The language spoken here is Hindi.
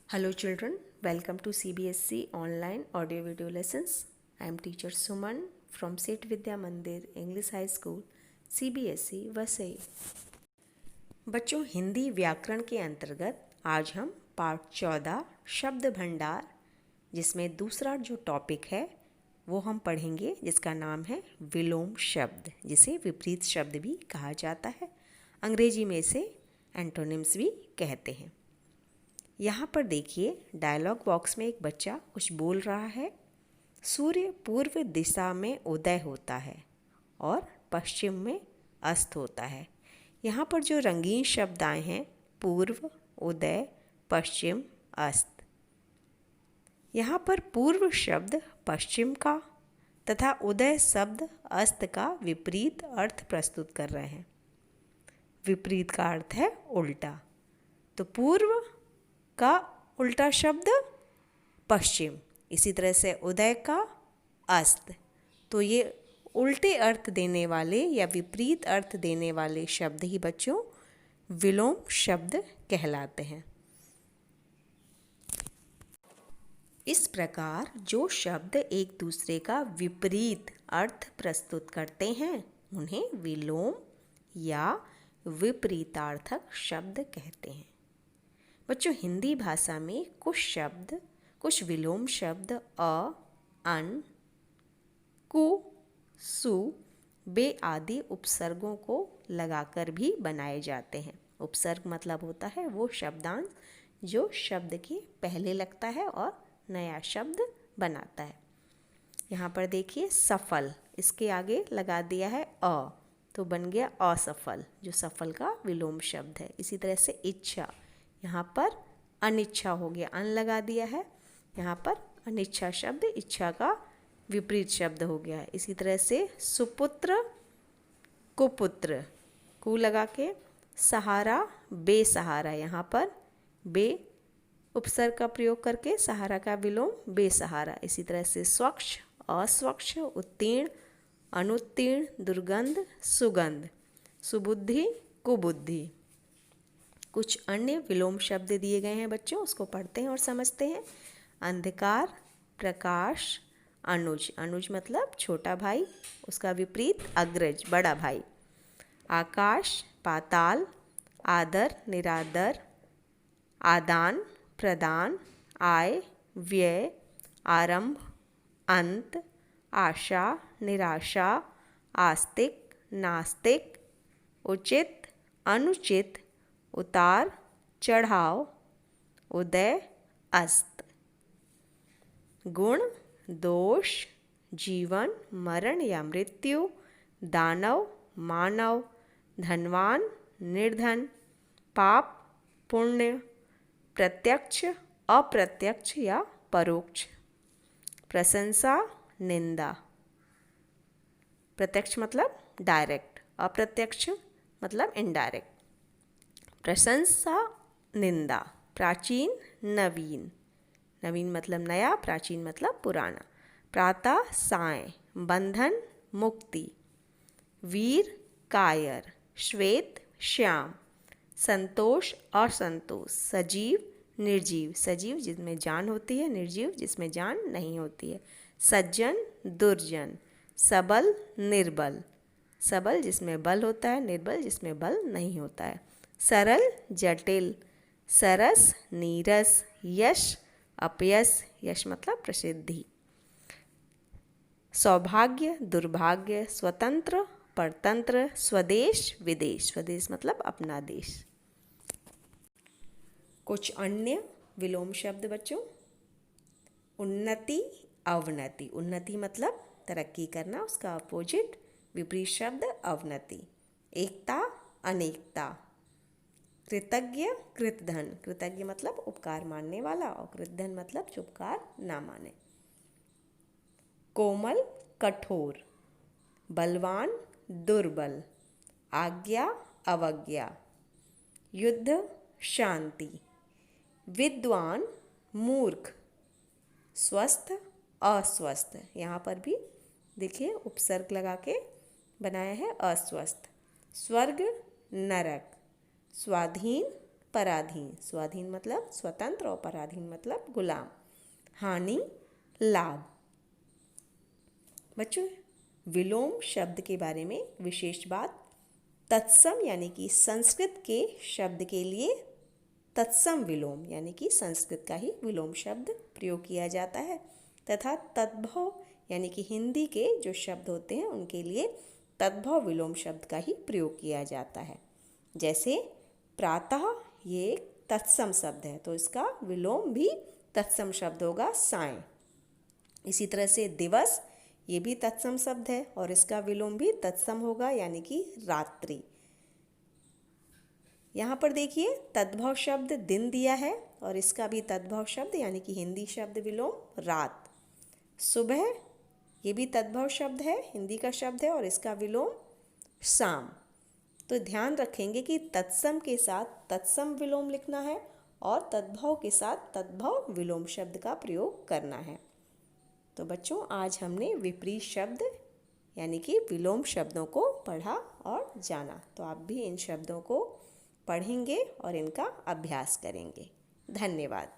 Hello children, welcome to CBSE online audio video lessons. I am teacher Suman from Set Vidya Mandir English High School, CBSE Vasai. बच्चों, हिंदी व्याकरण के अंतर्गत आज हम पाठ 14 शब्द भंडार, जिसमें दूसरा जो टॉपिक है वो हम पढ़ेंगे, जिसका नाम है विलोम शब्द, जिसे विपरीत शब्द भी कहा जाता है। अंग्रेजी में इसे एंटोनिम्स भी कहते हैं। यहाँ पर देखिए, डायलॉग बॉक्स में एक बच्चा कुछ बोल रहा है। सूर्य पूर्व दिशा में उदय होता है और पश्चिम में अस्त होता है। यहाँ पर जो रंगीन शब्द आए हैं, पूर्व, उदय, पश्चिम, अस्त। यहाँ पर पूर्व शब्द पश्चिम का तथा उदय शब्द अस्त का विपरीत अर्थ प्रस्तुत कर रहे हैं। विपरीत का अर्थ है उल्टा। तो पूर्व का उल्टा शब्द पश्चिम, इसी तरह से उदय का अस्त। तो ये उल्टे अर्थ देने वाले या विपरीत अर्थ देने वाले शब्द ही बच्चों विलोम शब्द कहलाते हैं। इस प्रकार जो शब्द एक दूसरे का विपरीत अर्थ प्रस्तुत करते हैं उन्हें विलोम या विपरीतार्थक शब्द कहते हैं। बच्चों, हिंदी भाषा में कुछ विलोम शब्द अ, अन, कु, सु, बे आदि उपसर्गों को लगाकर भी बनाए जाते हैं। उपसर्ग मतलब होता है वो शब्दांश जो शब्द के पहले लगता है और नया शब्द बनाता है। यहाँ पर देखिए, सफल, इसके आगे लगा दिया है अ, तो बन गया असफल, जो सफल का विलोम शब्द है। इसी तरह से इच्छा, यहाँ पर अनिच्छा हो गया, अन लगा दिया है। यहाँ पर अनिच्छा शब्द इच्छा का विपरीत शब्द हो गया है। इसी तरह से सुपुत्र, कुपुत्र, कु लगा के, सहारा, बेसहारा, यहाँ पर बे उपसर्ग का प्रयोग करके सहारा का विलोम बेसहारा। इसी तरह से स्वच्छ, अस्वच्छ, उत्तीर्ण, अनुत्तीर्ण, दुर्गंध, सुगंध, सुबुद्धि, कुबुद्धि। कुछ अन्य विलोम शब्द दिए गए हैं बच्चों, उसको पढ़ते हैं और समझते हैं। अंधकार, प्रकाश, अनुज, अनुज मतलब छोटा भाई, उसका विपरीत अग्रज, बड़ा भाई। आकाश, पाताल, आदर, निरादर, आदान, प्रदान, आय, व्यय, आरंभ, अंत, आशा, निराशा, आस्तिक, नास्तिक, उचित, अनुचित, उतार, चढ़ाव, उदय, अस्त। गुण, दोष, जीवन, मरण या मृत्यु, दानव, मानव, धनवान, निर्धन, पाप, पुण्य, प्रत्यक्ष, अप्रत्यक्ष या परोक्ष। प्रशंसा, निंदा। प्रत्यक्ष मतलब डायरेक्ट, अप्रत्यक्ष मतलब इनडायरेक्ट। प्रशंसा, निंदा। प्राचीन, नवीन, नवीन मतलब नया, प्राचीन मतलब पुराना। प्रातः, साय, बंधन, मुक्ति। वीर, कायर, श्वेत, श्याम, संतोष, असंतोष, सजीव, निर्जीव, सजीव जिसमें जान होती है, निर्जीव जिसमें जान नहीं होती है। सज्जन, दुर्जन, सबल, निर्बल, सबल जिसमें बल होता है, निर्बल जिसमें बल नहीं होता है। सरल, जटिल, सरस, नीरस, यश, अपयश, यश मतलब प्रसिद्धि। सौभाग्य, दुर्भाग्य, स्वतंत्र, परतंत्र, स्वदेश, विदेश, स्वदेश मतलब अपना देश। कुछ अन्य विलोम शब्द बच्चों, उन्नति, अवनति। उन्नति मतलब तरक्की करना, उसका अपोजिट विपरीत शब्द अवनति। एकता, अनेकता। कृतज्ञ, कृतधन, कृतज्ञ मतलब उपकार मानने वाला और कृतधन मतलब जो उपकार ना माने। कोमल, कठोर, बलवान, दुर्बल, आज्ञा, अवज्ञा, युद्ध, शांति, विद्वान, मूर्ख, स्वस्थ, अस्वस्थ। यहाँ पर भी देखिए उपसर्ग लगा के बनाया है अस्वस्थ। स्वर्ग, नरक, स्वाधीन, पराधीन। स्वाधीन मतलब स्वतंत्र और पराधीन मतलब गुलाम। हानि लाभ। बच्चों, विलोम शब्द के बारे में विशेष बात, तत्सम यानी कि संस्कृत के शब्द के लिए तत्सम विलोम यानी कि संस्कृत का ही विलोम शब्द प्रयोग किया जाता है, तथा तद्भव यानी कि हिंदी के जो शब्द होते हैं उनके लिए तद्भव विलोम शब्द का ही प्रयोग किया जाता है। जैसे प्रातः, ये एक तत्सम शब्द है तो इसका विलोम भी तत्सम शब्द होगा सायं। इसी तरह से दिवस, ये भी तत्सम शब्द है और इसका विलोम भी तत्सम होगा यानी कि रात्रि। यहाँ पर देखिए तद्भव शब्द दिन दिया है और इसका भी तद्भव शब्द यानी कि हिंदी शब्द विलोम रात। सुबह, ये भी तद्भव शब्द है, हिंदी का शब्द है और इसका विलोम शाम। तो ध्यान रखेंगे कि तत्सम के साथ तत्सम विलोम लिखना है और तद्भव के साथ तद्भव विलोम शब्द का प्रयोग करना है। तो बच्चों, आज हमने विपरीत शब्द यानी कि विलोम शब्दों को पढ़ा और जाना। तो आप भी इन शब्दों को पढ़ेंगे और इनका अभ्यास करेंगे। धन्यवाद।